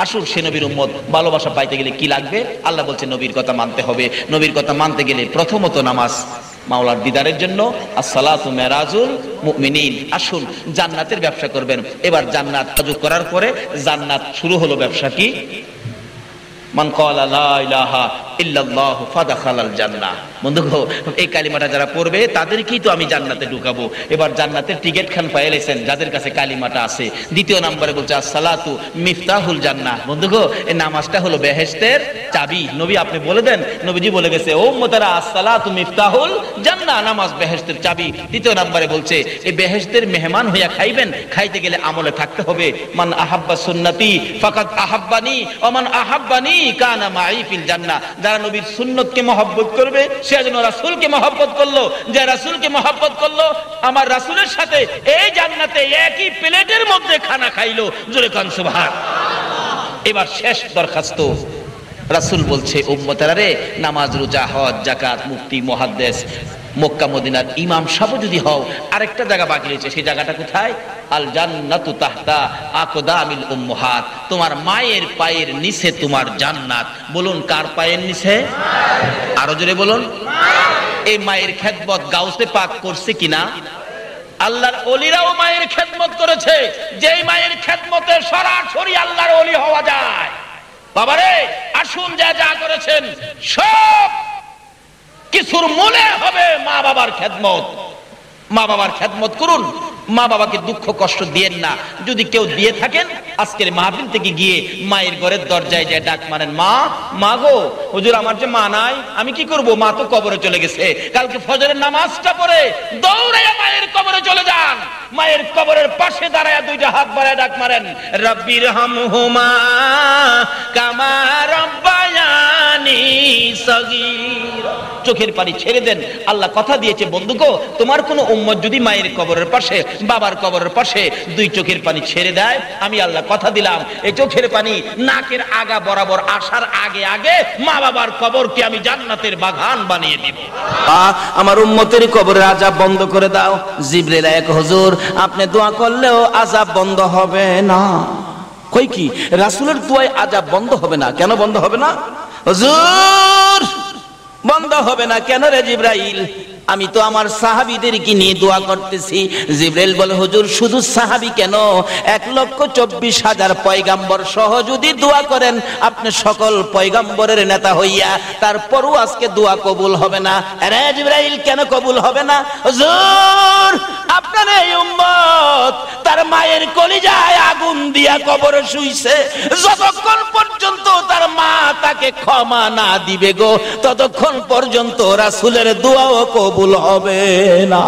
আসুন সে নবীর উম্মত। ভালোবাসা পাইতে গেলে কি লাগবে? আল্লাহ বলছে নবীর কথা মানতে হবে। নবীর কথা মানতে গেলে প্রথমত নামাজ মাওলার দিদারের জন্য। আসসালাতু মেরাজুল মুমিনিন। আসুন জান্নাতের ব্যবসা করবেন। এবার জান্নাত অর্জন করার পরে জান্নাত শুরু হলো ব্যবসা কি? মান ক্বালা লা ইলাহা ইল্লাল্লাহু ফাদাখালাল জান্নাহ। বন্ধুগো, এই কালিমাটা যারা পড়বে তাদেরকেই তো আমি জান্নাতে ঢুকাবো। এবার জান্নাতের টিকিট খান পাইলেছেন যাদের কাছে কালিমাটা আছে। দ্বিতীয় নম্বরে বলছে আসসালাতু মিফতাহুল জান্নাহ। বন্ধুগো, এই নামাজটা হলো বেহেশতের চাবি। নবী আপনি বলে দেন, নবীজি বলে গেছে ও উম্মতেরা আসসালাতু মিফতাহুল জান্নাহ, নামাজ বেহেশতের চাবি। তৃতীয় নম্বরে বলছে এই বেহেশতের মেহমান হইয়া খাইবেন, খাইতে গেলে আমলে থাকতে হবে। মান আহাব্বা সুন্নতি ফাকাদ আহাব্বানি ওয়া মান আহাব্বানি কানা মাই ফিল জান্নাহ। যারা নবীর সুন্নতকে মহব্বত করবে সে যেন রাসূলকে মহব্বত করলো, যে রাসূলকে মহব্বত করলো আমার রাসূলের সাথে এই জান্নাতে একই প্লেটের মধ্যে খানা খাইলো। জোরে কান সুবহানাল্লাহ। এবার শেষ দরখাস্ত। রাসূল বলছে উম্মতেরা রে, নামাজ, রোজা, হজ, যাকাত, মুফতি, মুহাদ্দিস, মক্কা মদিনার ইমাম সব যদি হও, আরেকটা জায়গা বাকি রয়েছে। সেই জায়গাটা কোথায়? আল জান্নাতু তাহতা আকদামিল উম্মাহাত। তোমার মায়ের পায়ের নিচে তোমার জান্নাত। বলুন কার পায়ের নিচে? আরো জোরে বলুন। এই মায়ের খেদমত গাউসে পাক করছে কিনা? আল্লাহর ওলিরাও মায়ের খেদমত করেছে। যেই মায়ের খেদমতে সরাসরি আল্লাহর ওলি হওয়া যায়। বাবারে আসুন, যা যা করেছেন সব কিছুর মূলে হবে মা বাবার খেদমত। মা বাবার খেদমত করুন। মা বাবাকে দুঃখ কষ্ট দিয়েন না। যদি কেউ দিয়ে থাকেন, আজকের মাহফিল থেকে গিয়ে মায়ের ঘরের দরজায় যায় ডাক মারেন, মা, মা গো, হুজুর আমার যে মা নাই, আমি কি করব? মা তো কবরে চলে গেছে। কালকে ফজরের নামাজটা পড়ে দৌড়াইয়া মায়ের কবরে চলে যান। মায়ের কবরের পাশে দাঁড়ায় দুইটা হাত বাড়ায় ডাক মারেন, রব্বির হামহুমা কামা রব্বায়ানি সগীরা। চোখের পানি ছেড়ে দেন। আল্লাহ কথা দিয়েছে বন্ধুগো, তোমার কোনো উম্মত যদি মায়ের কবরের পাশে, বাবার কবরের পাশে দুই চোখের পানি ছেড়ে দেয়, আমি আল্লাহ কথা দিলাম এই চোখের পানি নাকের আগা বরাবর আসার আগে আগে মা বাবার কবরকে আমি জান্নাতের বাগান বানিয়ে দিব। আমার উম্মতের কবরের আযাব বন্ধ করে দাও। জিবরিল এক, হুজুর আপনি দোয়া করলেও আযাব বন্ধ হবে না। কই কি? রাসূলের দোয়ায় আযাব বন্ধ হবে না? কেন বন্ধ হবে না হুজুর? বন্ধ হবে না কেন রে জিবরাইল? আমি তো আমার সাহাবীদেরকে নিয়ে দোয়া করতেছি। জিবরাইল বলে, হুজুর শুধু সাহাবী কেন, 1,24,000 পয়গাম্বর সহ যদি দোয়া করেন আপনি সকল পয়গাম্বরের নেতা হইয়া, তারপরও আজকে দোয়া কবুল হবে না। আরে জিবরাইল কেন কবুল হবে না? হুজুর আপনার এই উম্মত তার মায়ের কলিজায় আগুন দিয়া কবরে শুইছে, যতক্ষণ পর্যন্ত তার মা তাকে ক্ষমা না দিবে গো, ততক্ষণ পর্যন্ত রাসূলের দোয়াও কবুল হবে না।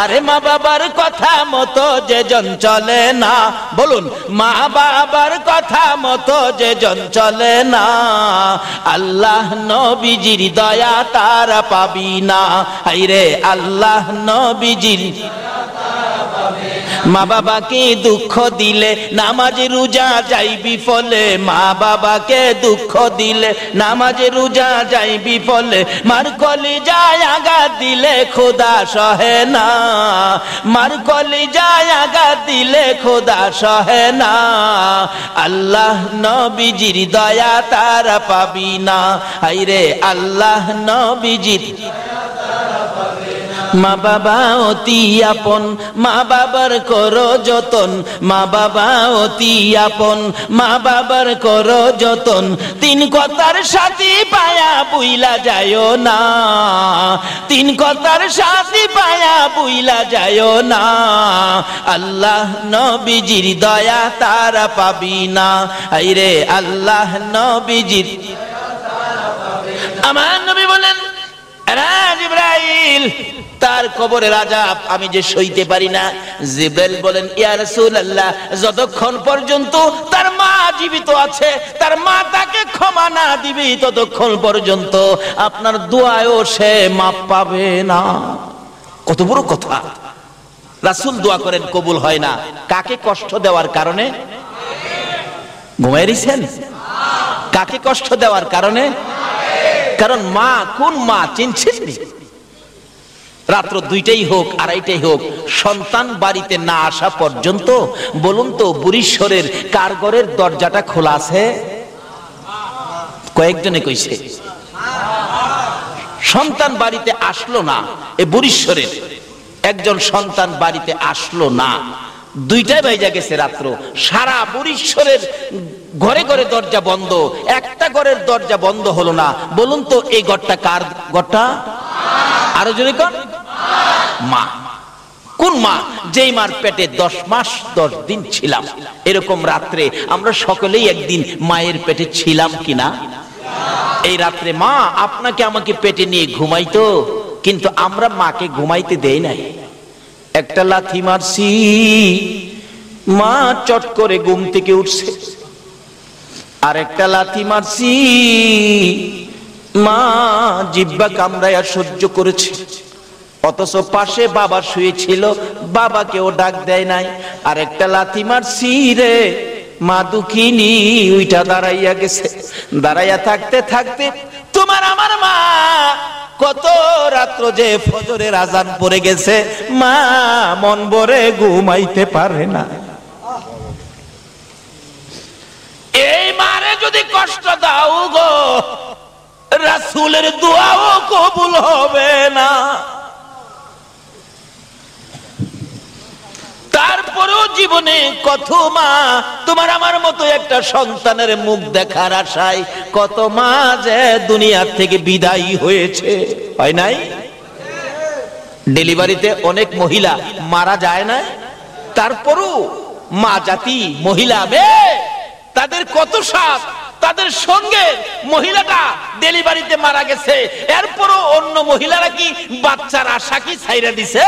আরে মা বাবার কথা মতো যে জন চলে না, বলুন মা বাবার কথা মতো যে জন চলে না, আল্লাহ নবীজির দয়া তারা পাবি না। হায়রে আল্লাহ নবীজির মা বাবাকে দুঃখ দিলে নামাজে রোজা যাইবি ফলে, মা বাবাকে দুঃখ দিলে নামাজে রোজা যাইবি ফলে, মার কলিজায় আঘাত দিলে খোদা সহে না, মার কলিজায় আঘাত দিলে খোদা সহে না, আল্লাহ নবীজির দয়া তারা পাবি না। হায়রে আল্লাহ নবীজির মা বাবা অতি আপন, মা বাবার করো যতন, মা বাবা অতি আপন, মা বাবার করো যতন, তিন কথার সাথী পায়া বুইলা যায়ও না, তিন কথার সাথী পায়া বুইলা যায়ও না, আল্লাহ নবীজির দয়া তারা পাবি না। হায়রে আল্লাহ নবীজির। আমার নবী বলেন, জিবরাইল তার কবরের আযাব আমি যে সইতে পারি না। জিবরাইল বলেন, ইয়া রাসূলুল্লাহ যতক্ষণ পর্যন্ত তার মা জীবিত আছে, তার মা তাকে ক্ষমা না দিবে, ততক্ষণ পর্যন্ত আপনার দোয়ায়ও সে মাপ পাবে না। কত বড় কথা! রাসূল দোয়া করেন কবুল হয় না। কাকে কষ্ট দেওয়ার কারণে? ঘুমায় রইছেন? কাকে কষ্ট দেওয়ার কারণে? কারণ মা, কোন মা চিনছেন? রাত্র 2টাই হোক 2:30টাই হোক, সন্তান বাড়িতে না আসা পর্যন্ত বলুন তো বুড়িশ্বরের কার ঘরের দরজাটা খোলা আছে? কয়েকজনে কইছে। সন্তান বাড়িতে আসলো না, এ বুড়িশ্বরের একজন সন্তান বাড়িতে আসলো না, 2টায় বাইজা গেছে রাত্র, সারা বুড়িশ্বরের ঘরে ঘরে দরজা বন্ধ, একটা ঘরের দরজা বন্ধ হলো না। বলুন তো এই ঘরটা কার ঘরটা? আরো জোরে কোন? মা। কোন মা? যেই মার পেটে 10 মাস 10 দিন ছিলাম। এরকম রাত্রে আমরা সকলেই একদিন মায়ের পেটে ছিলাম কিনা? এই রাত্রে মা আপনাকে আমাকে পেটে নিয়ে ঘুমাইতো, কিন্তু আমরা মাকে ঘুমাইতে দেই নাই। একটা লাথি মারছি, মা চট করে ঘুম থেকে উঠছে। আর একটা লাথি মারছি, মা জিহ্বা কামড়ায়া সহ্য করেছে। অথচ পাশে বাবা শুয়েছিল, বাবাকেও ডাক দেয় নাই। আর একটা লাথি মারছি রে, মা দুঃখিনী উইটা দাঁড়াইয়া গেছে। দাঁড়াইয়া থাকতে থাকতে তোমার আমার মা কত রাত্র যে ফজরের আজান পড়ে গেছে, মা মন ভরে ঘুমাইতে পারে না। এই মারে যদি কষ্ট দাও গো, রাসূলের দোয়াও কবুল হবে না। তারপরেও জীবনে কত মা তোমার আমার মতো একটা সন্তানের মুখ দেখার আশায় কত মা যে দুনিয়া থেকে বিদায়ী হয়েছে, হয় নাই? ডেলিভারিতে অনেক মহিলা মারা যায় না, তারপরও মা জাতি মহিলা মেয়ে তাদের কত সাথ, তাদের সঙ্গে মহিলাটা ডেলিভারিতে মারা গেছে, এরপরও অন্য মহিলারা কি বাচ্চার আশা কি ছাইরা দিছে?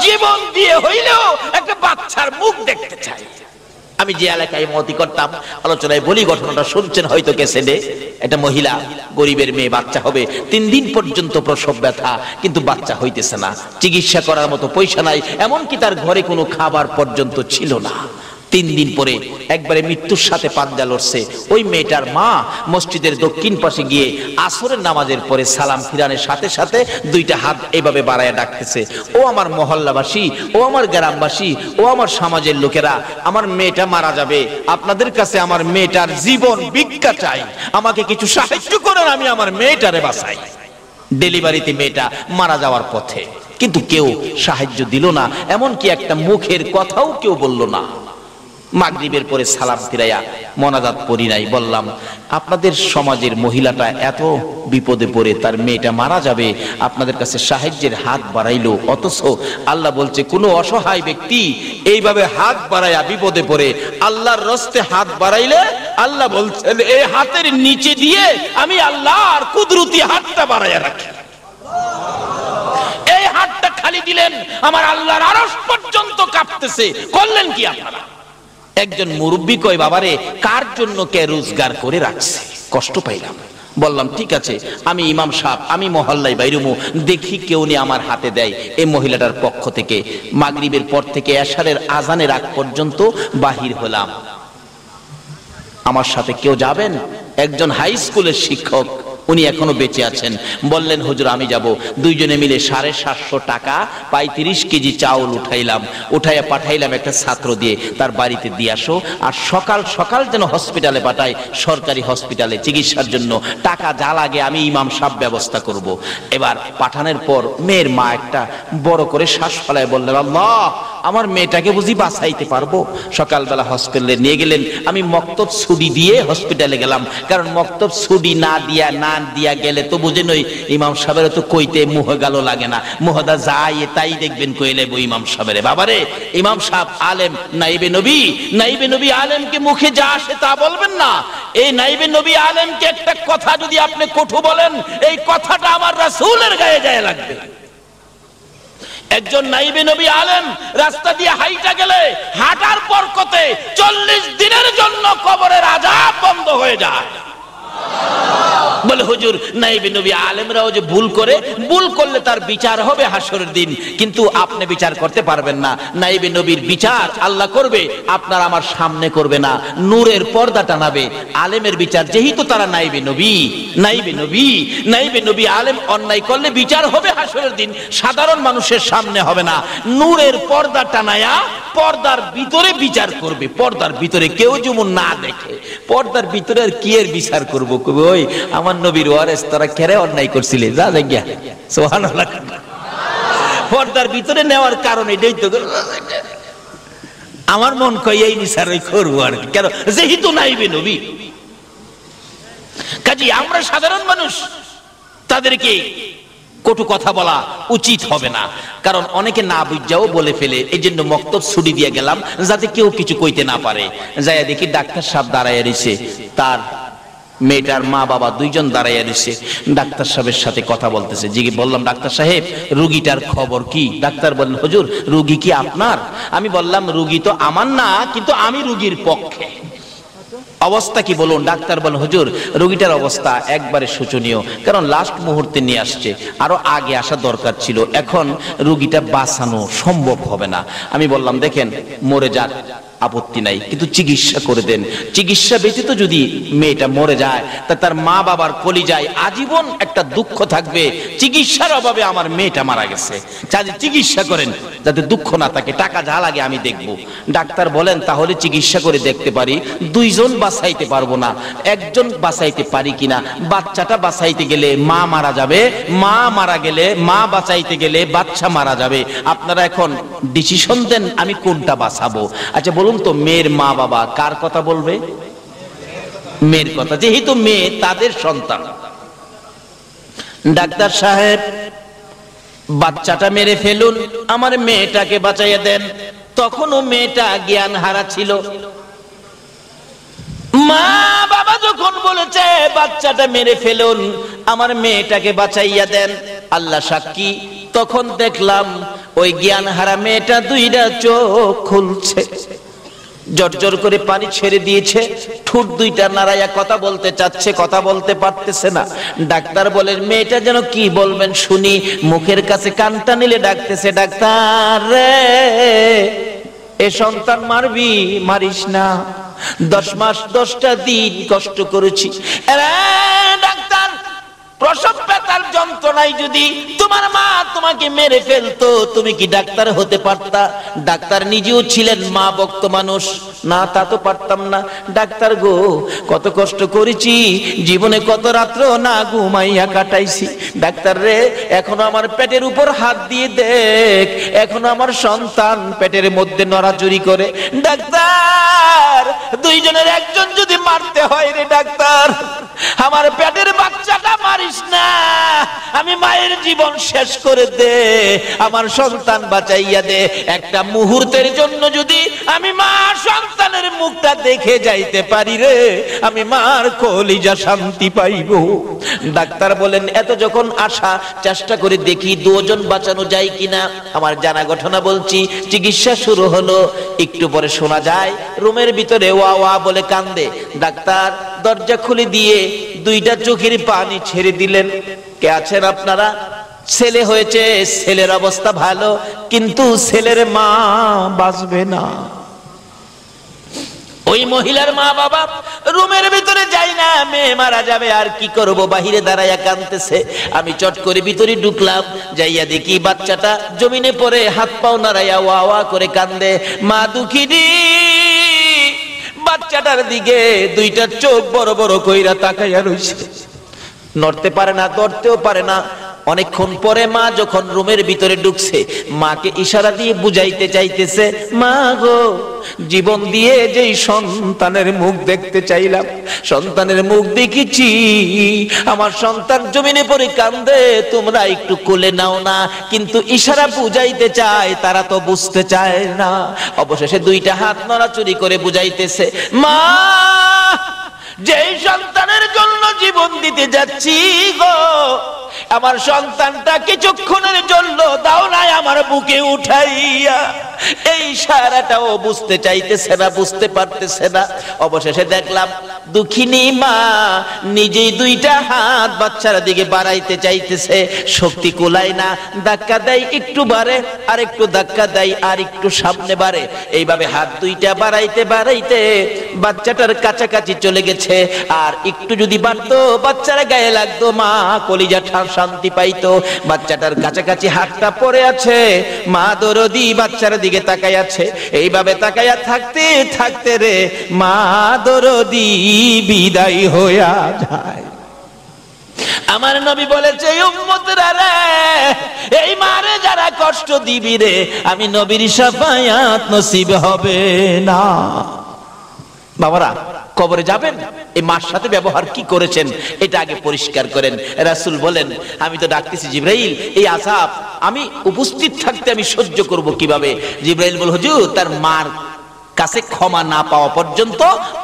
জীবন দিয়ে হইলেও একটা বাচ্চার মুখ দেখতে চাই। আমি যে এলাকায় মতি করতাম, আলোচনায় বলি ঘটনাটা শুনছেন হয়তো ক্যাসেটে। একটা মহিলা, গরিবের মেয়ে, বাচ্চা হবে, 3 দিন পর্যন্ত প্রসব ব্যথা, কিন্তু বাচ্চা হইতেছে না, চিকিৎসা করার মতো পয়সা নাই, এমনকি তার ঘরে কোনো খাবার পর্যন্ত ছিল না। 3 দিন পরে একবারে মৃত্যুর সাথে পাঞ্জা লড়ছে। ওই মেয়েটার মা মসজিদের দক্ষিণ পাশে গিয়ে আসরের নামাজের পরে সালাম ফিরানোর সাথে সাথে 2টা হাত এইভাবে বাড়ায়া ডাকতেছে, ও আমার মহল্লাবাসী, ও আমার গ্রামবাসী, ও আমার সমাজের লোকেরা, আমার মেয়েটা মারা যাবে, আপনাদের কাছে আমার মেয়েটার জীবন ভিক্ষা চাই, আমাকে কিছু সাহায্য করেন, আমি আমার মেয়েটারে বাঁচাই। ডেলিভারিতে মেয়েটা মারা যাওয়ার পথে, কিন্তু কেউ সাহায্য দিল না, এমনকি একটা মুখের কথাও কেউ বলল না। মাগরিবের পরে সালাম ফিরাইয়া মোনাজাত পড়ি নাই, বললাম আপনাদের সমাজের মহিলাটা এত বিপদে পড়ে, তার মেয়েটা মারা যাবে, আপনাদের কাছে সাহায্যের হাত বাড়াইলো, অথচ আল্লাহ বলছে কোনো অসহায় ব্যক্তি এইভাবে হাত বাড়াইয়া বিপদে পড়ে আল্লাহর রাস্তে হাত বাড়াইলে আল্লাহ বলছেন এই হাতের নিচে দিয়ে আমি আল্লাহর কুদরতি হাতটা বাড়াইয়া রাখি। এই হাতটা খালি দিলেন আমার আল্লাহর আরশ পর্যন্ত কাঁপতেছে। করলেন কি আপনারা? একজন মুরব্বী কয়, বাবারে কার জন্য কে রোজগার করে রাখছে, কষ্ট পাইলাম। বললাম ঠিক আছে, আমি ইমাম সাহেব, আমি মহল্লায় বাইরুমু, দেখি কেউ নিয়ে আমার হাতে দেয়। এই মহিলাটার পক্ষ থেকে মাগরিবের পর থেকে এশারের আজানের আগ পর্যন্ত বাহির হলাম। আমার সাথে কেউ যাবেন? একজন হাই স্কুলের শিক্ষক, উনি এখনো বেঁচে আছেন, বললেন হুজুর আমি যাব। 2জনে মিলে 750 টাকা 35 কেজি চাউল উঠাইলাম, উঠাইয়া পাঠাইলাম একটা ছাত্র দিয়ে, তার বাড়িতে দিয়ে আসো, আর সকাল সকাল যেন হসপিটালে পাঠায়, সরকারি হসপিটালে চিকিৎসার জন্য, টাকা যা লাগে আমি ইমাম সাহেব ব্যবস্থা করব। এবার পাঠানোর পর মেয়ের মা একটা বড় করে শ্বাস ফেলায় বললেন, আল্লাহ আমার মেয়েটাকে বুঝি বাঁচাইতে পারবো। সকালবেলা হসপিটালে নিয়ে গেলেন, আমি মক্তব ছুটি দিয়ে হসপিটালে গেলাম, কারণ মক্তব ছুটি না দিয়া গেলে তো বুঝেন ওই ইমাম সাহেবের তো কইতে মুহ গালো লাগে না, মুহদা যাই তাই দেখবেন কইলে বই ইমাম সাহেবের। বাবারে ইমাম সাহেব আলেম, নাইবে নবী, নাইবে নবী আলেমকে মুখে যা আসে তা বলবেন না। এই নাইবে নবী আলেমকে একটা কথা যদি আপনি কটু বলেন, এই কথাটা আমার রাসূলের গায়ে যায় লাগবে। একজন নাইবে নবী আলেম রাস্তা দিয়ে হাইটা গেলে হাঁটার বরকতে 40 দিনের জন্য কবরের আযাব বন্ধ হয়ে যায়। বলে হুজুর নাইবে নবী আলেমরাও যে ভুল করে, ভুল করলে তার বিচার হবে হাসরের দিন, কিন্তু আপনি বিচার করতে পারবেন না। নাইবে নবীর বিচার আল্লাহ করবে, আপনার আমার সামনে করবে না, নূরের পর্দা টানাবে। আলেমের বিচার যেহেতু তারা নাইবে নবী, নাইবে নবী, নাইবে নবী আলেম অন্যায় করলে বিচার হবে হাসরের দিন, সাধারণ মানুষের সামনে হবে না, নূরের পর্দা টানায়া পর্দার ভিতরে বিচার করবে। পর্দার ভিতরে কেউ যেমন না দেখে, পর্দার ভিতরে আর কি এর বিচার করবো? কবি ওই আমার নবীর ওয়ারেস তারা কেড়ে অন্যায় করছিলে, যা জায়গা সুবহানাল্লাহ। পর্দার ভিতরে নেওয়ার কারণ এটাই তো, আমার মন কই এই বিচার ওই করবো আর কি, কেন যেহেতু নাইবে নবী। কাজী আমরা সাধারণ মানুষ, তাদেরকে কটু কথা বলা উচিত হবে না, কারণ অনেকে না বুঝাও বলে ফেলে। এই জন্য মক্তব ছুটি দিয়ে গেলাম যাতে কেউ কিছু কইতে না পারে। যাই দেখি ডাক্তার সাহেব দাঁড়াইয়া রয়েছে, তার মেয়েটার মা বাবা দুইজন দাঁড়াইয়া রয়েছে, ডাক্তার সাহেবের সাথে কথা বলতেছে। জিজ্ঞে বললাম ডাক্তার সাহেব রুগীটার খবর কি? ডাক্তার বললেন হুজুর রুগী কি আপনার? আমি বললাম রুগী তো আমার না, কিন্তু আমি রুগীর পক্ষে। অবস্থা কি বলুন? ডাক্তার বলেন হুজুর রোগীটার অবস্থা একবারে শোচনীয়, কারণ লাস্ট মুহূর্তে নিয়ে আসছে, আরো আগে আসা দরকার ছিল, এখন রোগীটা বাঁচানো সম্ভব হবে না। আমি বললাম দেখেন মরে যাক আপত্তি নাই, কিন্তু চিকিৎসা করে দেন। চিকিৎসা ব্যতীত যদি মেয়েটা মরে যায় তা তার মা বাবার কলিজায় আজীবন একটা দুঃখ থাকবে, চিকিৎসার অভাবে আমার মেয়েটা মারা গেছে, চাই চিকিৎসা করেন যাতে দুঃখ না থাকে, টাকা যা লাগে আমি দেখব। ডাক্তার বলেন তাহলে চিকিৎসা করে দেখতে পারি, দুইজন বাঁচাইতে পারবো না, একজন বাঁচাইতে পারি কিনা। বাচ্চাটা বাঁচাইতে গেলে মা মারা যাবে, মা মারা গেলে মা বাঁচাইতে গেলে বাচ্চা মারা যাবে। আপনারা এখন ডিসিশন দেন আমি কোনটা বাঁচাবো। আচ্ছা বলুন তো মেয়ের মা বাবা কার কথা বলবে? মেয়ের কথা, যেহেতু মেয়ে তাদের সন্তান। ডাক্তার সাহেব বাচ্চাটা মেরে ফেলুন, আমার মেয়েটাকে বাঁচাইয়া দেন। তখনও মেয়েটা জ্ঞান হারা ছিল। মা বাবা যখন বলেছে বাচ্চাটা মেরে ফেলুন, আমার মেয়েটাকে বাঁচাইয়া দেন, আল্লাহ সাক্ষী তখন দেখলাম ওই জ্ঞান হারা মেয়েটা দুইটা চোখ খুলছে, জর্জর করে পানি ছেড়ে দিয়েছে, ঠোঁট দুইটা নাড়াইয়া কথা বলতে চাচ্ছে, কথা বলতে পারতেছে না। ডাক্তার বলেন মেয়েটা যেন কি বলবেন শুনি, মুখের কাছে কানটা নিলে ডাকতেছে ডাক্তার রে, এ সন্তান মারবি মারিস না, 10 মাস 10টা দিন কষ্ট করেছি। ডাক্তার প্রসব ব্যথার যন্ত্রণায় যদি তোমার মা তোমাকে মেরে ফেলতো তুমি কি ডাক্তার হতে পারতা? ডাক্তার নিজেও ছিলেন মা ভক্ত মানুষ, না তা তো পারতাম না। ডাক্তার গো কত কষ্ট করেছি, জীবনে কত রাত্র না ঘুমাইয়া কাটাইছি। ডাক্তার রে এখনো আমার পেটের উপর হাত দিয়ে দেখ, এখনো আমার সন্তান পেটের মধ্যে নড়াচড়ি করে। ডাক্তার দুইজনের একজন যদি মারতে হয় রে ডাক্তার, আমার পেটের বাচ্চাটা মারিস না, আমি মায়ের জীবন শেষ করে দে, আমার সন্তান বাঁচাইয়া দে। একটা মুহূর্তের জন্য যদি আমি মা সন্তানের মুখটা দেখে যাইতে পারি রে, আমি মার কলিজা শান্তি পাইব। ডাক্তার বলেন এত যখন আশা, চেষ্টা করে দেখি দুজন বাঁচানো যায় কিনা। আমার জানা ঘটনা বলছি, চিকিৎসা শুরু হলো, একটু পরে শোনা যায় রুমের ভিতরে ওয়া ওয়া বলে কান্দে। ডাক্তার দরজা খুলে দিয়ে দুইটা চোখের পানি ছেড়ে দিলেন। কে আছেন আপনারা? ছেলে হয়েছে, ছেলের অবস্থা ভালো, কিন্তু ছেলের মা বাঁচবে না। ওই মহিলার মা বাবা রুমের ভিতরে যাই না, মেয়ে মারা যাবে আর কি করব, বাহিরে দাঁড়াইয়া কাঁদতেছে। আমি চট করে ভিতরে ঢুকলাম, যাইয়া দেখি বাচ্চাটা জমিনে পড়ে হাত পাও নাড়াইয়া ওয়া ওয়া করে কান্দে। মা দুঃখিনী বাচ্চাটার দিকে দুইটা চোখ বড় বড় কইরা তাকাইয়া রইছে, নড়তে পারে না, ধরতেও পারে না। অনেকক্ষণ পরে মা যখন রুমের ভিতরে ঢুকছে, মাকে ইশারা দিয়ে বুঝাইতে চাইতেছে, মা গো জীবন দিয়ে যেই সন্তানের মুখ দেখতে চাইলাম, সন্তানের মুখ দেখেছি, আমার সন্তান জমিনে পড়ে কান্দে, তোমরা একটু কোলে নাও না। কিন্তু ইশারা বুঝাইতে চায়, তারা তো বুঝতে চায় না। অবশেষে দুইটা হাত নড়াচড়ি করে বুঝাইতেছে, মা যেই সন্তানের জন্য জীবন দিতে যাচ্ছি গো, আমার সন্তানটা কিছুক্ষণের জন্য দাও নাই আমার বুকে উঠাইয়া। এই সারাটাও বুঝতে চাইতেছে না, বুঝতে পারতেছে না। অবশেষে দেখলাম দুঃখিনী মা নিজেই দুইটা হাত বাচ্চার দিকে বাড়াইতে চাইতেছে, শক্তি কুলায় না, ধাক্কা দেয় একটু বাড়ে, আর একটু ধাক্কা দেয় আর একটু সামনে বাড়ে, এইভাবে হাত দুইটা বাড়াইতে বাড়াইতে বাচ্চাটার কাছাকাছি চলে গেছে। আর একটু যদি বাড়তো বাচ্চার গায়ে লাগতো, মা কলিজাটা শান্তি পাইতো। বাচ্চাটার কাছাকাছি হাতটা পড়ে আছে, মা দরদি বাচ্চার দিকে তাকায় আছে। এইভাবে তাকায়া থাকতে থাকতে রে মা দরদি বিদায় হইয়া যায়। আমার নবী বলেছে, উম্মতরা রে, এই মারে যারা কষ্ট দিবি রে, আমি নবীর শাফায়াত নসিব হবে না। বাবারা, কবরে যাবেন, এই মার সাথে ব্যবহার কি করেছেন এটা আগে পরিষ্কার করেন। রাসূল বলেন, আমি তো ডাকতেছি জিবরাইল, এই আযাব আমি উপস্থিত থাকতে আমি সহ্য করব কিভাবে? জিবরাইল বল, হুজুর, তার মার কাছে ক্ষমা না পাওয়া পর্যন্ত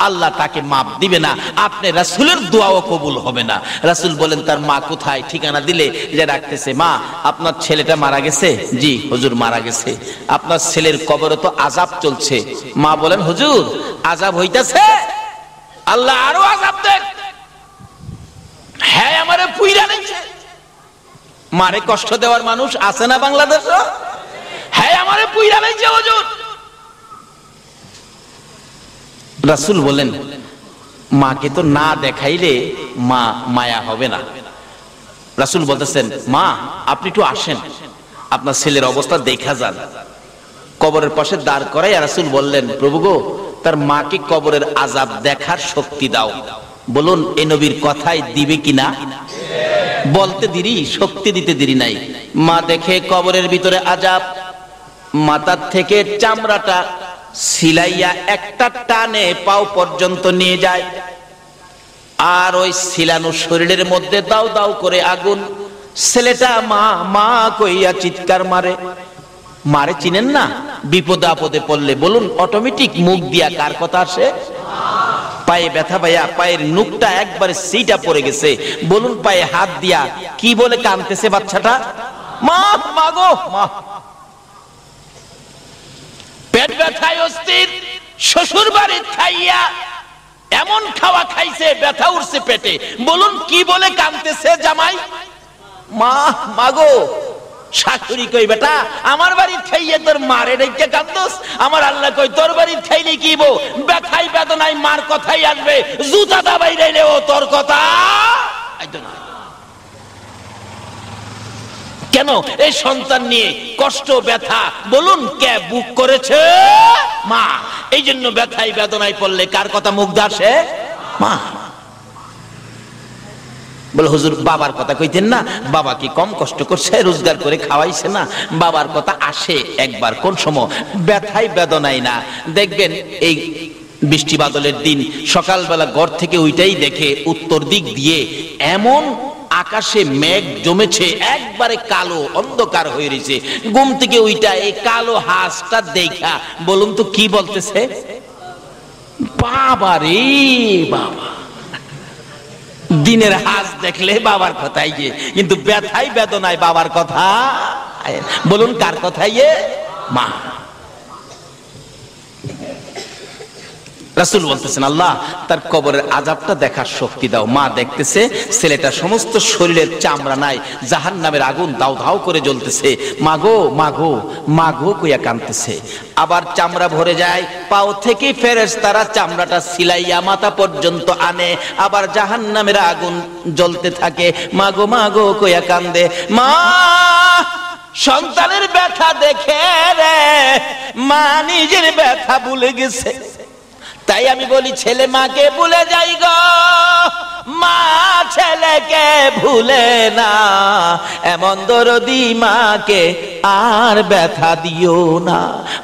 আল্লাহ তাকে মাপ দিবে না, আপনি রাসূলের দোয়াও কবুল হবে না। রাসূল বলেন, তার মা কোথায়? ঠিকানা দিলে যে ডাকতেছে, মা আপনার ছেলেটা মারা গেছে? জি হুজুর মারা গেছে। আপনার ছেলের কবরে তো আযাব চলছে। মা বলেন, হুজুর আযাব হইতাছে, আল্লাহ আরো আযাব দেন। হ্যাঁ, আমারে পুইরা নিচ্ছে। মারে কষ্ট দেওয়ার মানুষ আছে না বাংলাদেশে? হ্যাঁ, আমারে পুইরা নিচ্ছে হুজুর। রাসূল বলেন, মাকে তো না দেখাইলে মা মায়া হবে না। রাসূল বলতেছেন, মা আপনি একটু আসেন, আপনার ছেলের অবস্থা দেখা যান। কবরের পাশে দাঁড় করাই রাসূল বললেন, প্রভু গো, তার মাকে কবরের আযাব দেখার শক্তি দাও। বলুন, এই নবীর কথায় দিবে কিনা? বলতে দেরি, শক্তি দিতে দেরি নাই। মা দেখে কবরের ভিতরে আযাব, মাথার থেকে চামড়াটা সিলাইয়া একটা টানে পাও পর্যন্ত নিয়ে যায়, আর ওই সিলানো শরীরের মধ্যে দাও দাও করে আগুন। ছেলেটা মা মা কইয়া চিৎকার মারে। মারে চিনেন না? বিপদে আপদে পড়লে বলুন অটোমেটিক মুখ দিয়া কার কথা আসে? পায়ে ব্যথা পাইয়া পায়ের নুকটা একবারে সিটা পড়ে গেছে, বলুন পায়ে হাত দিয়া কি বলে কাঁদতেছে বাচ্চাটা? মা, মা গো মা। পেট ব্যথায় অস্থির, শ্বশুর বাড়ির খাইয়া এমন খাওয়া খাইছে ব্যথা উঠছে পেটে, বলুন কি বলে কাঁদতেছে জামাই? মা, মা গো। শাশুড়ি কই, বেটা আমার বাড়ির খাইয়ে তোর মারে ডেকে কাঁদতোস? আমার আল্লাহ কই, তোর বাড়ির খাইলে কি বো, ব্যথাই বেদনায় মার কথাই আসবে, জুতা দাবাই রাইলে ও তোর কথা আইতো না। কেন? এই সন্তান নিয়ে কষ্ট ব্যথা, বলুন কে বুক করেছে? মা। এই জন্য ব্যথাই বেদনায় পড়লে কার কথা মুখ আসে? মা। বলে, হুজুর বাবার কথা কইতেন না? বাবা কি কম কষ্ট করছে, রোজগার করে খাওয়াইছে না? বাবার কথা আসে একবার, কোন সময়? ব্যথাই বেদনায় না। দেখবেন এই বৃষ্টি বাদলের দিন সকালবেলা ঘর থেকে ওইটাই দেখে উত্তর দিক দিয়ে এমন আকাশে মেঘ জমেছে, একবারে কালো অন্ধকার হয়ে রয়েছে। ঘুম থেকে ওইটা এই কালো হাঁসটা দেখা বলুন তো কি বলতেছে? বাবা রে বাবা। দিনের হাঁস দেখলে বাবার কথাই গিয়ে, কিন্তু ব্যথাই বেদনায় বাবার কথা, বলুন কার কথাই? মা। রাসূল বলতেছেন, আল্লাহ তার কবরের আযাবটা দেখার শক্তি দাও। মা দেখতেছে ছেলেটা সমস্ত শরীরের চামড়া নাই, জাহান্নামের আগুন দাউ দাউ করে জ্বলতেছে। মাগো মাগো মাগো কইয়া কাঁদতেছে। আবার চামড়া ভরে যায়, পাও থেকে ফেরেশতারা চামড়াটা সিলাইয়া মাথা পর্যন্ত আনে, আবার জাহান্নামের আগুন জ্বলতে থাকে। মাগো মাগো কইয়া কান্দে। মা সন্তানের ব্যথা দেখে রে মা নিজের ব্যথা ভুলে গেছে। তাই আমি বলি, ছেলে মাকে ভুলে যাই গো, মা ছেলেকে ভুলে না। এমন দরদি মাকে আর ব্যথা দিও না।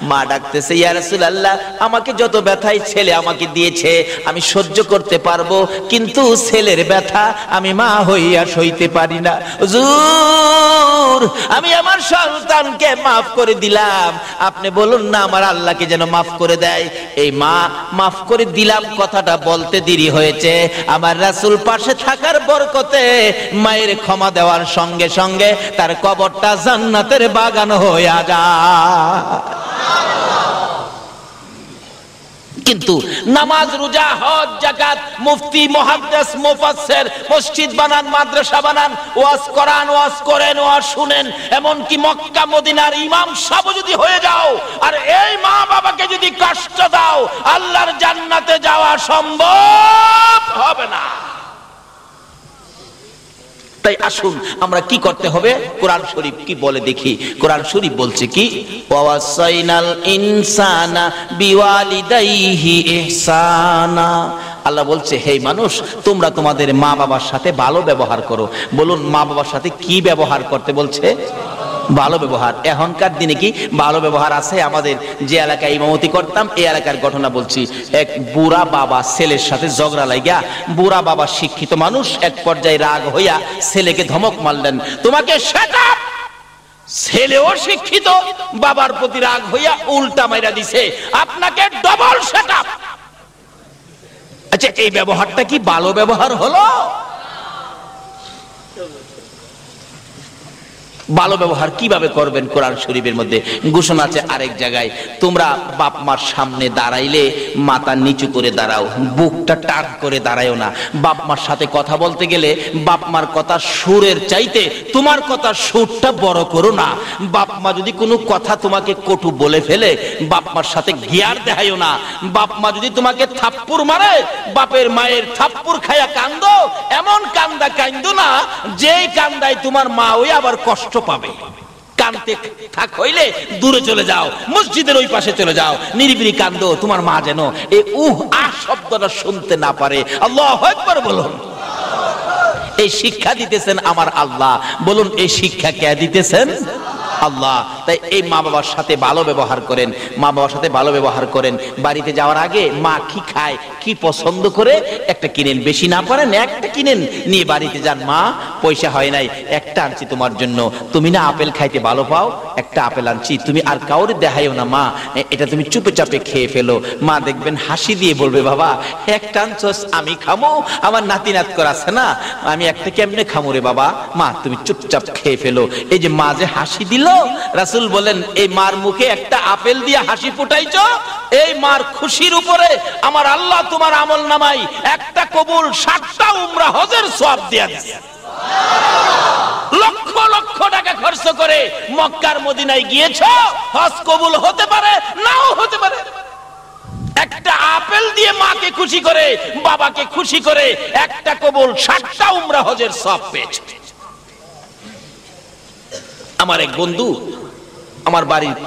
মা ডাকতেছে, ইয়া রাসূলুল্লাহ, আমাকে যত ব্যথাই ছেলে আমাকে দিয়েছে আমি সহ্য করতে পারবো, কিন্তু ছেলের ব্যথা আমি মা হইয়া সইতে পারি না। হুজুর আমি আমার সন্তানকে মাফ করে দিলাম, আপনি বলুন না আমার আল্লাহকে যেন মাফ করে দেয়। এই মা মাফ করে দিলাম কথাটা বলতে দেরি হয়েছে, আমার রাসূল পাশে থাকার বরকতে মায়ের ক্ষমা দেওয়ার সঙ্গে সঙ্গে তার কবরটা জান্নাতের বাগান হয়ে যায়। কিন্তু নামাজ, রোজা, হজ, যাকাত, মুফতি, মুহাদ্দিস, মুফাসসির, মসজিদ বানান, মাদ্রাসা বানান, ওয়াজ করান, ওয়াজ করেন, ওয়াজ শুনেন, এমন কি মক্কা মদিনার ইমাম সাহেব যদি হয়ে যাও আর এই মা বাবাকে যদি কষ্ট দাও, আল্লাহর জান্নাতে যাওয়া সম্ভব হবে না। তাই আসুন আমরা কি করতে হবে, কোরআন শরীফ কি বলে দেখি। কোরআন শরীফ বলছে কি, ওয়াসাইনাল ইনসানা বিওয়ালিদাইহি ইহসানা। আল্লাহ বলছে, হে মানুষ, তোমরা তোমাদের মা বাবার সাথে ভালো ব্যবহার করো। বলুন, মা বাবার সাথে কি ব্যবহার করতে বলছে? ভালো ব্যবহার। এখনকার দিনে কি ভালো ব্যবহার আছে? আমাদের যে এলাকায় ইমামতি করতাম, এই এলাকার ঘটনা বলছি। এক বুড়া বাবা ছেলের সাথে ঝগড়া লাগিয়া, বুড়া বাবা শিক্ষিত মানুষ, এক পর্যায়ে রাগ হইয়া ছেলেকে ধমক মারলেন, তোমাকে শাট আপ। ছেলেও শিক্ষিত, বাবার প্রতি রাগ হইয়া উল্টা মাইরা দিছে, আপনাকে ডবল শাট আপ। আচ্ছা, এই ব্যবহারটা কি ভালো ব্যবহার হলো? ভালো ব্যবহার কিভাবে করবেন? কোরআন শরীফের মধ্যে ঘোষণা আছে আরেক জায়গায়, তোমরা বাপ মার সামনে দাঁড়াইলে মাথা নিচু করে দাঁড়াও, বুকটা টান করে দাঁড়ায়ও না। বাপ মার সাথে কথা বলতে গেলে বাপ মার কথা সুরের চাইতে তোমার কথা সুরটা বড় করো না। বাপ মা যদি কোনো কথা তোমাকে কটু বলে ফেলে, বাপ মার সাথে গিয়ার দেখাইও না। বাপ মা যদি তোমাকে থাপ্পড় মারে, বাপের মায়ের থাপ্পড় খায়া কান্দো, এমন কান্দা কান্দো না যেই কান্দায় তোমার মা ওই আবার কষ্ট পাবে। কানতে থাক হইলে দূরে চলে যাও, মসজিদের ওই পাশে চলে যাও, নিরিবিলি কান্দো, তোমার মা যেন এই আহ শব্দটা শুনতে না পারে। আল্লাহু আকবার বলুন। এই শিক্ষা দিতেছেন আমার আল্লাহ। বলুন, এই শিক্ষা কে দিতেছেন? আল্লাহ। তাই এই মা বাবার সাথে ভালো ব্যবহার করেন, মা বাবার সাথে ভালো ব্যবহার করেন। বাড়িতে যাওয়ার আগে মা কি খায়, কি পছন্দ করে একটা কিনেন, বেশি না পারেন একটা কিনেন, নিয়ে বাড়িতে যান। মা, পয়সা হয় নাই, একটা আনছি তোমার জন্য, তুমি না আপেল খাইতে ভালো পাও, একটা আপেল আনছি, তুমি আর কাউরে দেখাইও না মা, এটা তুমি চুপে চাপে খেয়ে ফেলো। মা দেখবেন হাসি দিয়ে বলবে, বাবা একটা আনছস, আমি খামো, আমার নাতি নাত করে আছে না, আমি একটা কেমনে খামো রে বাবা, মা তুমি চুপচাপ খেয়ে ফেলো। এই যে মা যে হাসি দিল, রাসূল বলেন, এই মার মুখে একটা আপেল দিয়ে হাসি ফুটাইছো, এই মার খুশির উপরে আমার আল্লাহ তোমার আমল নামাই একটা কবুল 60টা উমরা হজের সওয়াব দিয়া দিয়েছে। লক্ষ লক্ষ টাকা খরচ করে মক্কার মদিনায় গিয়েছো, হজ কবুল হতে পারে, নাও হতে পারে। একটা আপেল দিয়ে মাকে খুশি করে, বাবাকে খুশি করে একটা কবুল 60টা উমরা হজের সওয়াব পেয়েছে। আমার এক বন্ধু আমার বাড়ির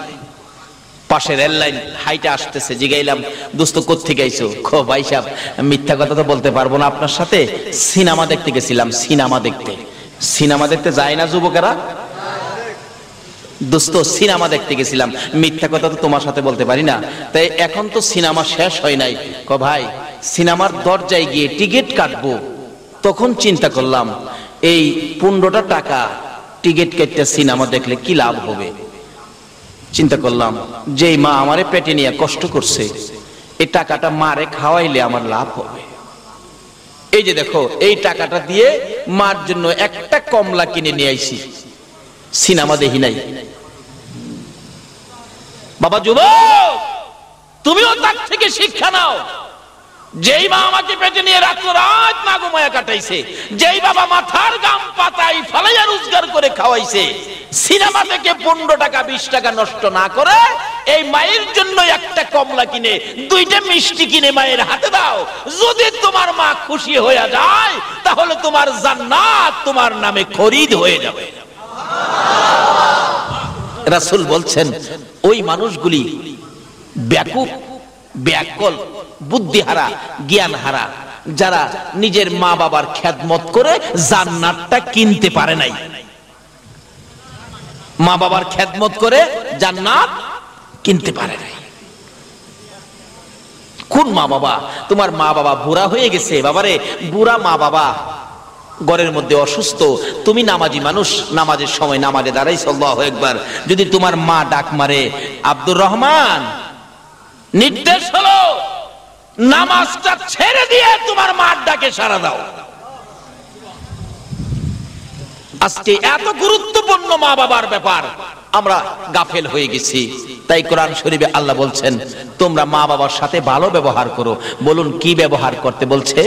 পাশে রেল লাইন হাইটে আসতেছে, জিগাইলাম, দোস্ত কোত্থেকে আইছো? খো ভাই সাহেব, মিথ্যা কথা তো বলতে পারবো না, আপনার সাথে সিনেমা দেখতে গেছিলাম। সিনেমা দেখতে যায় না যুবকেরা? দোস্ত সিনেমা দেখতে গেছিলাম, মিথ্যা কথা তো তোমার সাথে বলতে পারি না। তাই এখন তো সিনেমা শেষ হয় নাই। ক ভাই, সিনেমার দরজায় গিয়ে টিকিট কাটবো, তখন চিন্তা করলাম এই 15টা টাকা টিকিট কেটে সিনেমা দেখলে কি লাভ হবে। চিন্তা করলাম, যেই মা আমারে পেটে নিয়ে কষ্ট করছে, এই টাকাটা মারে খাওয়াইলে আমার লাভ হবে। এই যে দেখো, এই টাকাটা দিয়ে মার জন্য একটা কমলা কিনে নিয়ে আইছি, সিনেমা দেখি নাই। বাবা যুবক, তুমিও তার থেকে শিক্ষা নাও। যেই মা আমাকে পেটে নিয়ে রাত রাত না ঘুমায়া কাটাইছে, যেই বাবা মাথার গাম পাতাই ফালাইয়া রোজগার করে খাওয়াইছে, সিনেমা থেকে 15 টাকা 20 টাকা নষ্ট না করে এই মায়ের জন্য একটা কমলা কিনে 2টা মিষ্টি কিনে মায়ের হাতে দাও। যদি তোমার মা খুশি হয়ে যায়, তাহলে তোমার জান্নাত তোমার নামে খরিদ হয়ে যাবে। রাসূল বলছেন, ওই মানুষগুলি ব্যাকুল, ব্যাকল, বুদ্ধিহারা, জ্ঞানহারা, যারা নিজের মা বাবার খেদমত করে জান্নাতটা কিনতে পারে নাই। মা বাবার খেদমত করে জান্নাত কিনতে পারে নাই। কোন মা বাবা? তোমার মা বাবা বুড়া হয়ে গেছে, বাবারে বুড়া মা বাবা ঘরের মধ্যে অসুস্থ, তুমি নামাজি মানুষ, নামাজের সময় নামাজে দাঁড়াইছো, আল্লাহু আকবার, যদি তোমার মা ডাক মারে, আব্দুর রহমান, নির্দেশ হলো নামাজটা ছেড়ে দিয়ে তোমার মার ডাকে সাড়া দাও। আজকে এত গুরুত্বপূর্ণ মা বাবার ব্যাপার, আমরা গাফেল হয়ে গেছি। তাই কোরআন শরীফে আল্লাহ বলছেন তোমরা মা বাবার সাথে ভালো ব্যবহার করো। বলুন কি ব্যবহার করতে বলছে?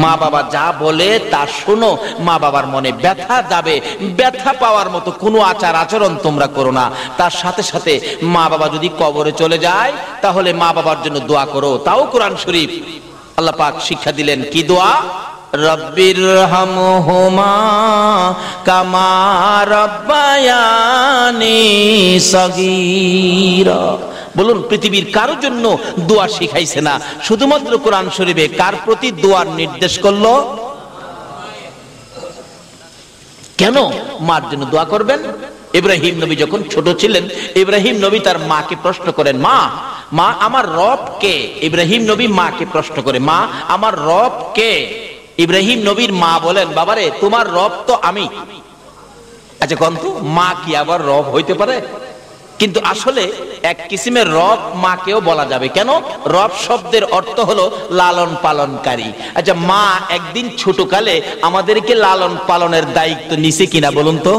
মা বাবা যা বলে তা শোনো। মা বাবার মনে ব্যথা যাবে, ব্যথা পাওয়ার মতো কোনো আচার আচরণ তোমরা করো না। তার সাথে সাথে মা বাবা যদি কবরে চলে যায় তাহলে মা বাবার জন্য দোয়া করো। তাও কোরআন শরীফ আল্লাহ পাক শিক্ষা দিলেন, কি দোয়া? রব্বিরহামহুমা কামা রাব্বায়ানি সগীরা। বলুন পৃথিবীর কারো জন্য দোয়া শিখাইছে না, শুধুমাত্র কোরআন শরীফে কার প্রতি দোয়ার নির্দেশ করলো? কেন মার জন্য দোয়া করবেন? ইব্রাহিম নবী যখন ছোট ছিলেন, ইব্রাহিম নবী তার মাকে প্রশ্ন করেন, মা মা আমার রব কে? ইব্রাহিম নবী মাকে প্রশ্ন করে, মা আমার রব কে? ইব্রাহিম নবীর মা বলেন, বাবারে তোমার রব তো আমি। আচ্ছা কন্ত মা কি আবার রব হইতে পারে? কিন্তু আসলে এক কিসিমের রব মাকেও বলা যাবে। কেন? রব শব্দের অর্থ হলো লালন পালনকারী। আচ্ছা মা একদিন ছোটকালে আমাদেরকে লালন পালনের দায়িত্ব নিছে কিনা বলুন তো?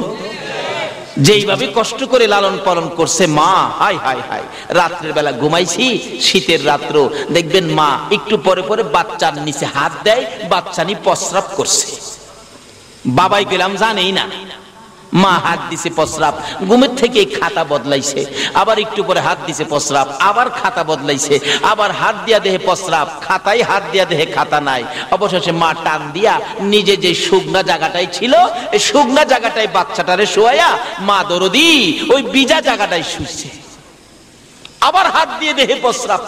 যেইভাবে কষ্ট করে লালন পালন করছে মা, হাই হাই হাই, রাত্রের বেলা ঘুমাইছি, শীতের রাত্র দেখবেন মা একটু পরে পরে বাচ্চার নিচে হাত দেয়, বাচ্চা নি প্রস্রাব করছে, বাবাই গেলাম জানেই না, মা হাত দিছে প্রস্রাব, ঘুমের থেকে খাতা বদলাইছে, আবার একটু পরে হাত দিছে প্রস্রাব, আবার খাতা বদলাইছে, আবার হাত দিয়া দেহে প্রস্রাব, খাতায় হাত দিয়া দেহে খাতা নাই। অবশেষে মা টান দিয়া নিজে যে শুকনা জায়গাটাই ছিল এই শুকনা জায়গাটায় বাচ্চাটারে শোয়াইয়া মা দরদি ওই ভিজা জায়গাটায় শুইছে, আবার হাত দিয়ে দেহে প্রস্রাব।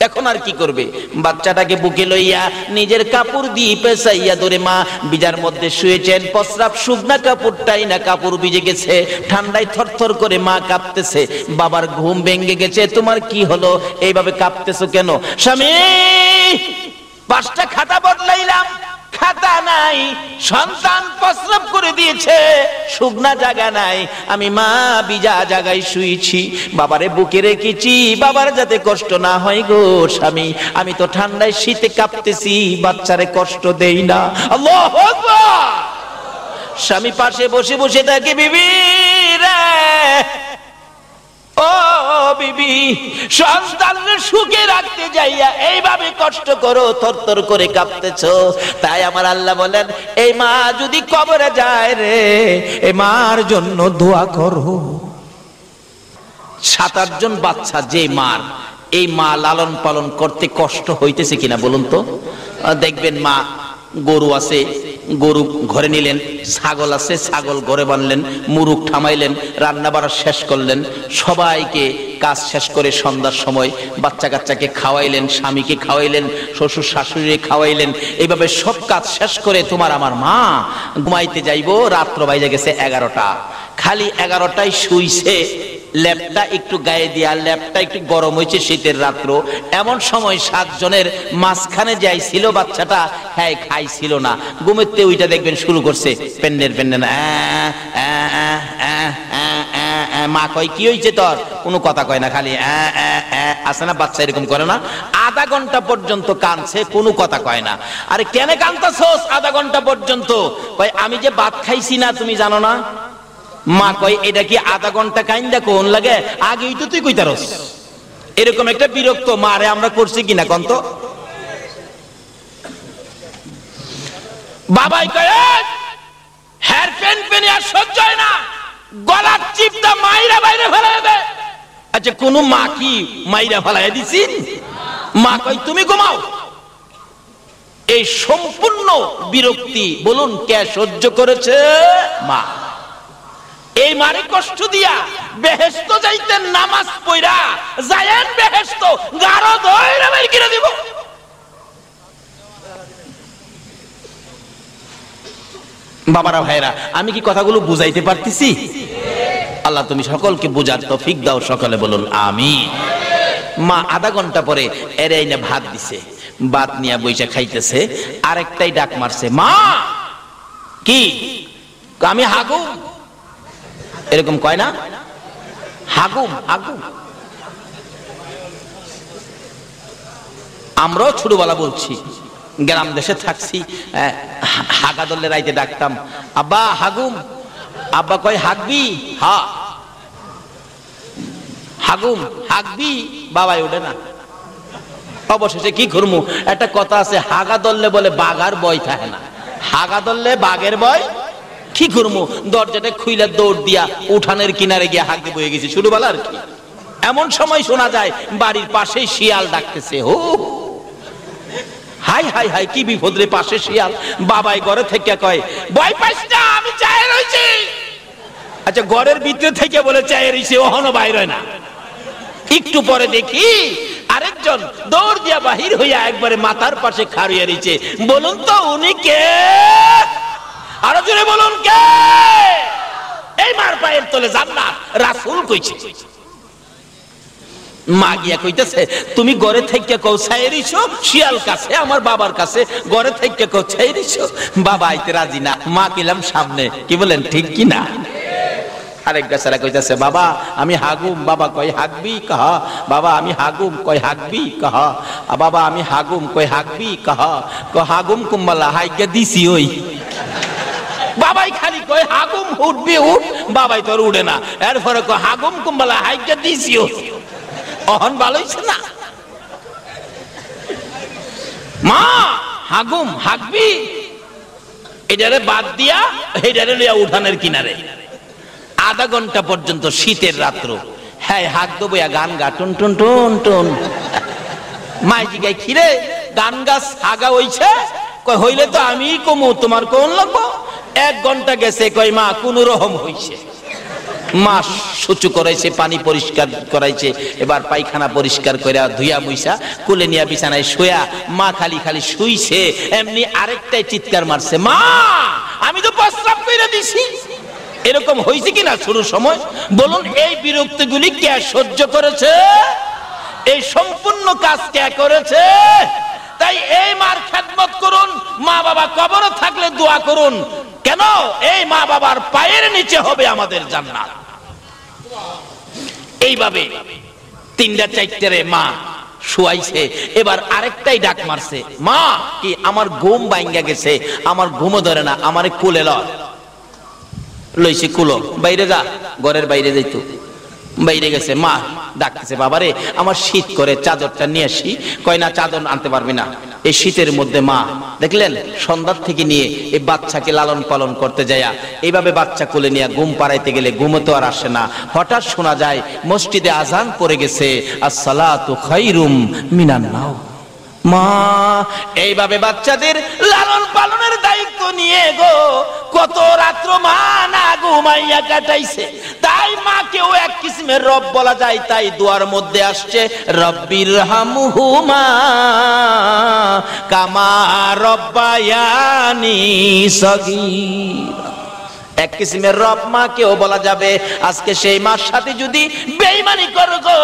এখন আর কি করবে? বাচ্চাটাকে বুকে লইয়া নিজের কাপড় দিয়ে পেঁচাইয়া ধরে মা বিজার মধ্যে শুয়েছেন, প্রস্রাব শুকনা কাপড়টাই না কাপড় ভিজে গেছে, ঠান্ডায় থরথর করে মা কাঁপতেছে। বাবার ঘুম ভেঙে গেছে, তোমার কি হলো, এইভাবে কাঁপতেছো কেন? স্বামী 5টা খাতা বদলাইলাম, খাতা নাই, সন্তান প্রস্রাব করে দিয়েছে, শুকনা জায়গা নাই, আমি মা বিজা জায়গায় শুয়েছি, বাবারে বুকে রেখেছি, বাবার যাতে কষ্ট না হয় গো স্বামী, আমি তো ঠান্ডায় শীতে কাঁপতেছি, বাচ্চারে কষ্ট দেই না। আল্লাহু আকবার। স্বামী পাশে বসে বসে থাকে, বিবি রে ও বিবি, সন্তানের সুখে রাখতে যাইয়া এইভাবে কষ্ট করো, থরথর করে কাঁপতেছো। তাই আমার আল্লাহ বলেন, এই মা যদি কবরে যায় রে, এই মার জন্য দোয়া করো। 7-8 জন বাচ্চা যে মার, এই মা লালন পালন করতে কষ্ট হইতেছে কিনা বলুন তো? দেখবেন মা গরু আছে, গরু ঘরে নিলেন, ছাগল আছে, ছাগল ঘরে বানলেন, মুরুগ থামাইলেন, রান্না বাড়া শেষ করলেন, সবাইকে কাজ শেষ করে সন্ধ্যার সময় বাচ্চা কাচ্চাকে খাওয়াইলেন, স্বামীকে খাওয়াইলেন, শ্বশুর শাশুড়ি খাওয়াইলেন, এইভাবে সব কাজ শেষ করে তোমার আমার মা ঘুমাইতে যাইবো, রাত্র বাইজে গেছে 11টা, খালি 11টায় শুইছে, ল্যাপটা একটু গায়ে দিয়া, ল্যাপটা একটু গরম হয়েছে শীতের রাত্র, এমন সময় 7 জনের মাঝখানে যাইছিল বাচ্চাটা, হ্যাঁ খাইছিল না, ঘুমেতে ওইটা দেখবেন শুরু করছে পেন্নের পেন্নের, মা কয় কি হয়েছে তোর? কোনো কথা কয় না, খালি আছে না বাচ্চা এরকম করে না, আধা ঘন্টা পর্যন্ত কাঁদছে, কোনো কথা কয় না। আরে কেন কাঁদতাছস আধা ঘন্টা পর্যন্ত? কয় আমি যে ভাত খাইছি না তুমি জানো না। মা কয় এটা কি আধা ঘন্টা কাইন্দা কোন লাগে, আগেই তো তুই কইতারস। এরকম একটা বিরক্ত মারে আমরা করছি কিনা কন্ত? বাবাই কয় হেয়ার পেন পেনে আর সহ্য হয় না, গলার চিপটা মাইরা বাইরে ফেলাই দে। আচ্ছা কোন মা কি মাইরা ফেলাই দিছিন? মা কয় তুমি ঘুমাও। এই সম্পূর্ণ বিরক্তি বলুন কে সহ্য করেছে? মা। এই মারে কষ্ট দিয়া বেহেশত যাইতেন নামাজ পড়া, যায়েন বেহেশত গারো ধইরা বের করে দিব। বাবারা ভাইরা, আমি কি কথাগুলো বুঝাইতে পারতেছি? আল্লাহ তুমি সকলকে বুঝার তৌফিক দাও, সকলে বলুন আমিন। মা আধা ঘন্টা পরে এরে আইনা ভাত দিছে, ভাত নিয়ে বইসা খাইতেছে, আরেকটাই ডাক মারছে, মা কি আমি হাগু, এরকম কয় না, হাগুম হাগুম। আমরাও ছোটবেলা বলছি, গ্রাম দেশে থাকছি, হাগা দলে রাইতে ডাকতাম, আব্বা হাগুম, আব্বা কয় হাগবি, হা হাগুম হাগবি, বাবাই ওঠে না। অবশেষে কি করবো, একটা কথা আছে, হাগা ধরলে বলে বাঘার ভয় থাকে না, হাগা ধরলে বাঘের ভয়। কি করবো, দরজাটা খুইলা দৌড় দিয়া উঠানের কিনারে গিয়ে হাগতে বয়ে গেছি, শুরু বলা আর কি। এমন সময় শোনা যায় বাড়ির পাশে শিয়াল ডাকতেছে, ও হাই হাই হাই, কি বিপদ রে, পাশে শিয়াল। বাবাই ঘরে থেকে কয়, ভয় পাইস না, আমি চায়ে রয়েছি। আচ্ছা, ঘরের ভিতরে থেকে বলে চায়ে রয়েছে, ওহনো বাইর হয় না। একটু পরে দেখি আরেকজন দৌড় দিয়া বাহির হইয়া একবারে মাথার পাশে খাড়িয়ে রয়েছে। বলুন তো উনি কে? আরো জোরে বলুন কে? এই মার পায়ের তলে জান্নাত, রাসূল কইছে। মা গিয়া কইতেছে, তুমি ঘরে থেকে কও ছাইরিছো শিয়াল কাছে, আমার বাবার কাছে ঘরে থেকে কও ছাইরিছো। বাবা আইতে রাজি না, মা কিলাম সামনে। কি বলেন, ঠিক কি না? আরেক বেচারা কইতাছে, বাবা আমি হাগুম। বাবা কয় হাগবি? কহ। বাবা আমি হাগুম। কয় হাগবি? কহ। বাবা আমি হাগুম। কয় হাগবি? কহ। হাগুম কুম্বালা হাইকে দিছি ওই। বাবাই খালি কয় হাগুম উঠবি উঠ, বাবাই তোর উঠে না। এরপরে কয় হাগুম কুম্বালা হাইকে দিছি ওই। অহন ভালো হইছে না? মা হাগুম হাগবি, এটারে বাদ দিয়া এটারে লিয়া উঠানের কিনারে। আধা ঘন্টা পর্যন্ত, শীতের রাত্র, হ্যাঁ হাগ দেবইয়া গান গা, টুন টুন টুন টুন। মাই জিগাই, খিরে গান গাছ হাগা হইছে? কয় হইলে তো আমি কমু, তোমার কোন লাগবো? 1 ঘন্টা গেছে, কয় মা কোন রকম হইছে। মা সুচু করাইছে, পানি পরিষ্কার করাইছে, এবার পায়খানা পরিষ্কার করে ধুইয়া মুইসা কুলে নিয়া বিছানায় শুয়া মা খালি খালি শুইছে। এমনি আরেকটাই চিৎকার মারছে, মা আমি তো প্রস্রাব কইরা দিছি। এরকম হয়েছে কিনা শুরুর সময়? বলুন, এই বিরক্তিগুলি কে সহ্য করেছে? এই সম্পূর্ণ কাজ কে করেছে? তাই এই মার খেদমত করুন, মা বাবা কবরে থাকলে দোয়া করুন। কেন? এই মা বাবার পায়ের নিচে হবে আমাদের জান্নাত। এইভাবে 3টা 4টারে মা শুয়াইছে, এবার আরেকটাই ডাক মারছে, মা কি আমার ঘুম ভাঙ্গা গেছে, আমার ঘুমও ধরে না, আমারে কোলে লয়। লইছে কুলো, বাইরে যা, ঘরের বাইরে যাইতো। বাইরে গেছে, মা ডাকতেছে, বাবারে আমার শীত করে, চাদরটা নিয়ে আসি। কয় না, চাদর আনতে পারবি না, এই শীতের মধ্যে। মা দেখলেন সন্ধ্যার থেকে নিয়ে এই বাচ্চাকে লালন পালন করতে যায়া এইভাবে বাচ্চা কোলে নিয়ে ঘুম পাড়াইতে গেলে ঘুমো তো আর আসে না। হঠাৎ শোনা যায় মসজিদে আজান পড়ে গেছে, আসসালাতু খায়রুম মিনান নাওম। মা এইভাবে বাচ্চাদের লালন পালনের দায়িত্ব নিয়ে গো কত রাত্র মা না ঘুমাইয়া কাটাইছে। তাই মাকেও এক কিসিমের রব বলা যায়। তাই দোয়ার মধ্যে আসছে, রব্বির হামহুমা কামা রব্বায়ানি সগীরা। এক কিসিমের রব মাকেও বলা যাবে। আজকে সেই মার সাথে যদি বেঈমানি করো গো,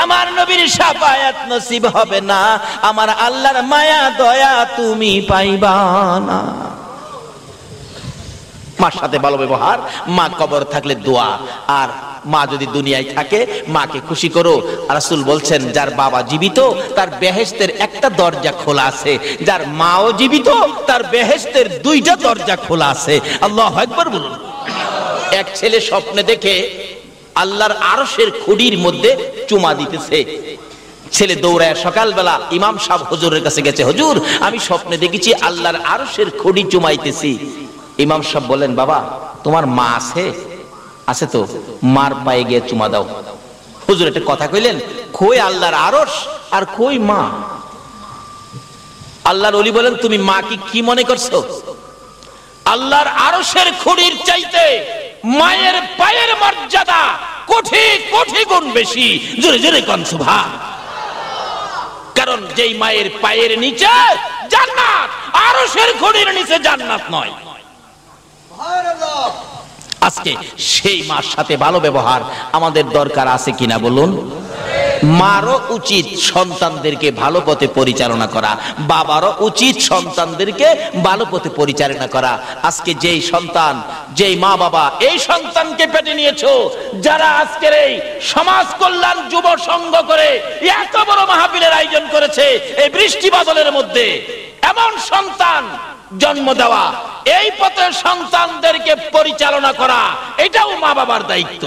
আমার নবীর শাফায়াত নসিব হবে না, আমার আল্লাহর মায়া দয়া তুমি পাইবা না। মার সাথে ভালো ব্যবহার, মা কবর থাকলে দোয়া। আর মা যদি দুনিয়ায় থাকে, মাকে খুশি করো। রাসূল বলছেন, যার বাবা জীবিত তার বেহেশতের একটা দরজা খোলা আছে, যার মাও জীবিত তার বেহেশতের 2টা দরজা খোলা আছে। আল্লাহু আকবার বলুন। এক ছেলে স্বপ্নে দেখে আল্লাহর আরশের খুঁটির মধ্যে চুমা দিতেছে। ছেলে দৌড়ায় সকালবেলা ইমাম সাহেব হুজুরের কাছে গেছে, হুজুর আমি স্বপ্নে দেখেছি আল্লাহর আরশের খুঁটি চুমাইতেছি। ইমাম সাহেব বলেন, বাবা তোমার মা আছে? আছে তো, মার পায়ে গিয়ে চুমা দাও। হুজুর একটা কথা কইলেন, কই আল্লাহর আরশ আর কই মা? আল্লাহর ওলি বলেন, তুমি মা কি মনে করছো? আল্লাহর আরশের খুঁটির চাইতে মায়ের পায়ের মর্যাদা কোটি কোটি গুণ বেশি। জোরে জোরে কোন সুবহান। কারণ যেই মায়ের পায়ের নিচে জান্নাত, আরশের খুঁটির নিচে জান্নাত নয়। আজকে সেই মার সাথে ভালো ব্যবহার আমাদের দরকার আছে কিনা বলুন? মারও উচিত সন্তানদেরকে ভালো পথে পরিচালনা করা, বাবারও উচিত সন্তানদেরকে ভালো পথে পরিচালনা করা। আজকে যেই সন্তান, যেই মা বাবা এই সন্তানকে পেটে নিয়েছো, যারা আজকের এই সমাজ কল্যাণ যুব সংঘ করে এত বড় মাহফিলের আয়োজন করেছে এই বৃষ্টি বাদলের মধ্যে, এমন সন্তান জন্ম দেওয়া, এই পথে সন্তানদেরকে পরিচালনা করা, এটাও মা বাবার দায়িত্ব।